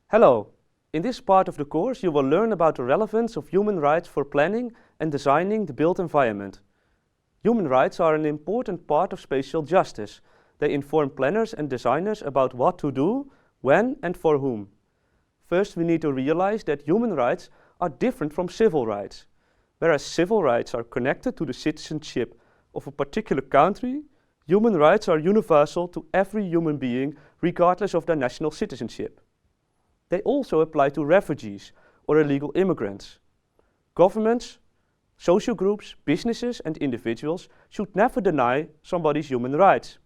Hello! In this part of the course you will learn about the relevance of human rights for planning and designing the built environment. Human rights are an important part of spatial justice. They inform planners and designers about what to do, when and for whom. First, we need to realize that human rights are different from civil rights. Whereas civil rights are connected to the citizenship of a particular country, human rights are universal to every human being regardless of their national citizenship. They also apply to refugees or illegal immigrants. Governments, social groups, businesses and individuals should never deny somebody's human rights.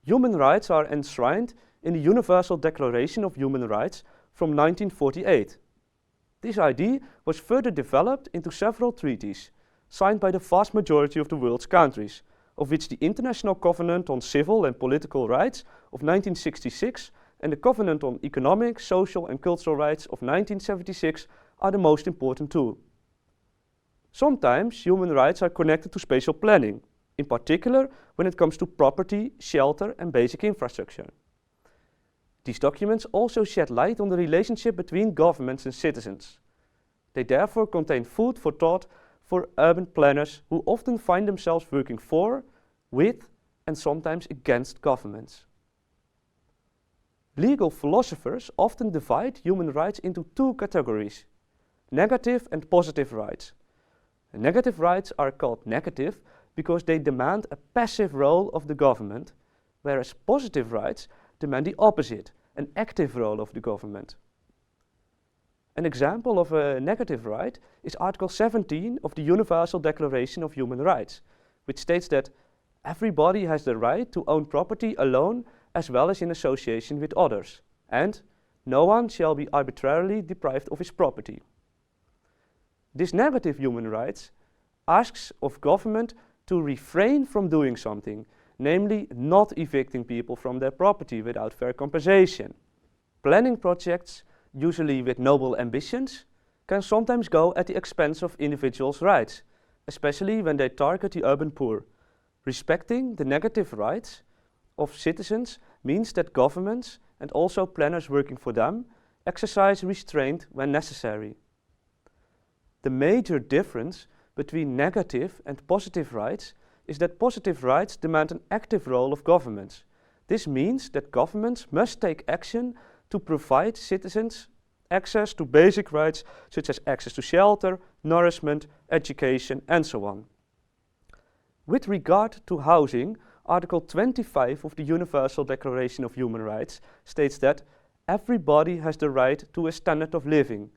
Human rights are enshrined in the Universal Declaration of Human Rights from 1948. This idea was further developed into several treaties, signed by the vast majority of the world's countries, of which the International Covenant on Civil and Political Rights of 1966 and the Covenant on Economic, Social and Cultural Rights of 1976 are the most important too. Sometimes human rights are connected to spatial planning, in particular when it comes to property, shelter and basic infrastructure. These documents also shed light on the relationship between governments and citizens. They therefore contain food for thought for urban planners who often find themselves working for, with and sometimes against governments. Legal philosophers often divide human rights into two categories: negative and positive rights. Negative rights are called negative because they demand a passive role of the government, whereas positive rights demand the opposite, an active role of the government. An example of a negative right is Article 17 of the Universal Declaration of Human Rights, which states that everybody has the right to own property alone as well as in association with others, and no one shall be arbitrarily deprived of his property. This negative human rights asks of government to refrain from doing something, namely not evicting people from their property without fair compensation. Planning projects, usually with noble ambitions, can sometimes go at the expense of individuals' rights, especially when they target the urban poor. Respecting the negative rights of citizens means that governments, and also planners working for them, exercise restraint when necessary. The major difference between negative and positive rights is that positive rights demand an active role of governments. This means that governments must take action to provide citizens access to basic rights such as access to shelter, nourishment, education and so on. With regard to housing, Article 25 of the Universal Declaration of Human Rights states that everybody has the right to a standard of living,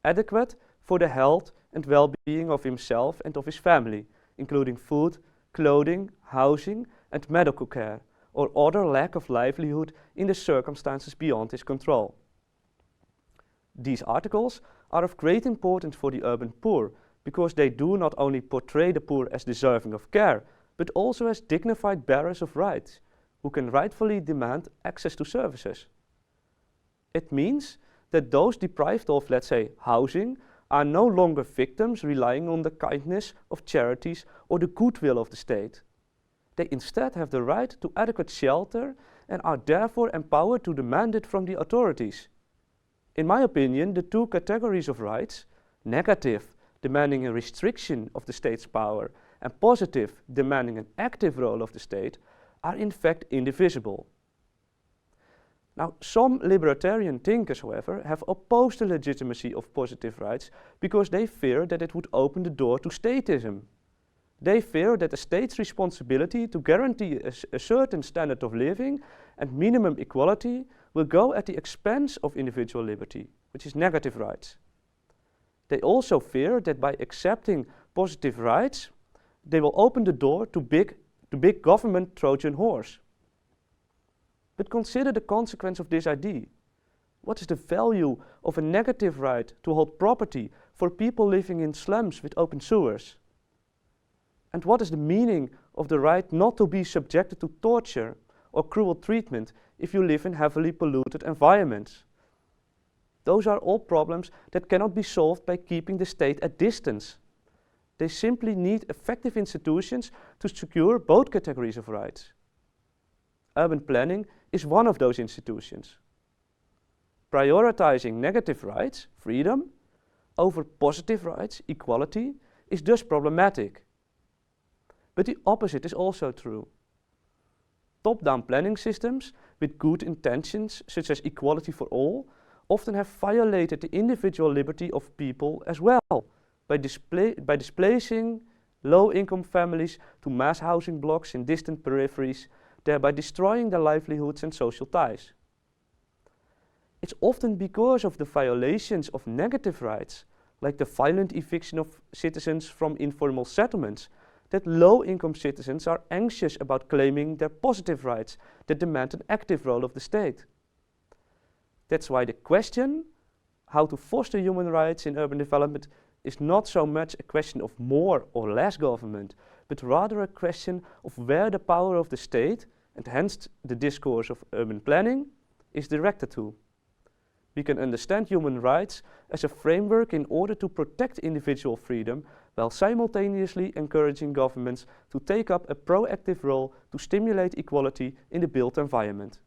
adequate for the health and well-being of himself and of his family, including food, clothing, housing and medical care, or other lack of livelihood in the circumstances beyond his control. These articles are of great importance for the urban poor, because they do not only portray the poor as deserving of care, but also as dignified bearers of rights, who can rightfully demand access to services. It means that those deprived of, let's say, housing, are no longer victims relying on the kindness of charities or the goodwill of the state. They instead have the right to adequate shelter and are therefore empowered to demand it from the authorities. In my opinion, the two categories of rights, negative, demanding a restriction of the state's power, and positive, demanding an active role of the state, are in fact indivisible. Now, some libertarian thinkers, however, have opposed the legitimacy of positive rights because they fear that it would open the door to statism. They fear that the state's responsibility to guarantee a certain standard of living and minimum equality will go at the expense of individual liberty, which is negative rights. They also fear that by accepting positive rights, they will open the door to big government Trojan horse. But consider the consequence of this idea. What is the value of a negative right to hold property for people living in slums with open sewers? And what is the meaning of the right not to be subjected to torture or cruel treatment if you live in heavily polluted environments? Those are all problems that cannot be solved by keeping the state at distance. They simply need effective institutions to secure both categories of rights. Urban planning is one of those institutions. Prioritizing negative rights, freedom, over positive rights, equality, is thus problematic. But the opposite is also true. Top-down planning systems with good intentions, such as equality for all, often have violated the individual liberty of people as well, by displacing low-income families to mass housing blocks in distant peripheries, thereby destroying their livelihoods and social ties. It's often because of the violations of negative rights, like the violent eviction of citizens from informal settlements, that low-income citizens are anxious about claiming their positive rights that demand an active role of the state. That's why the question, how to foster human rights in urban development, is not so much a question of more or less government, but rather a question of where the power of the state, and hence the discourse of urban planning, is directed to. We can understand human rights as a framework in order to protect individual freedom, while simultaneously encouraging governments to take up a proactive role to stimulate equality in the built environment.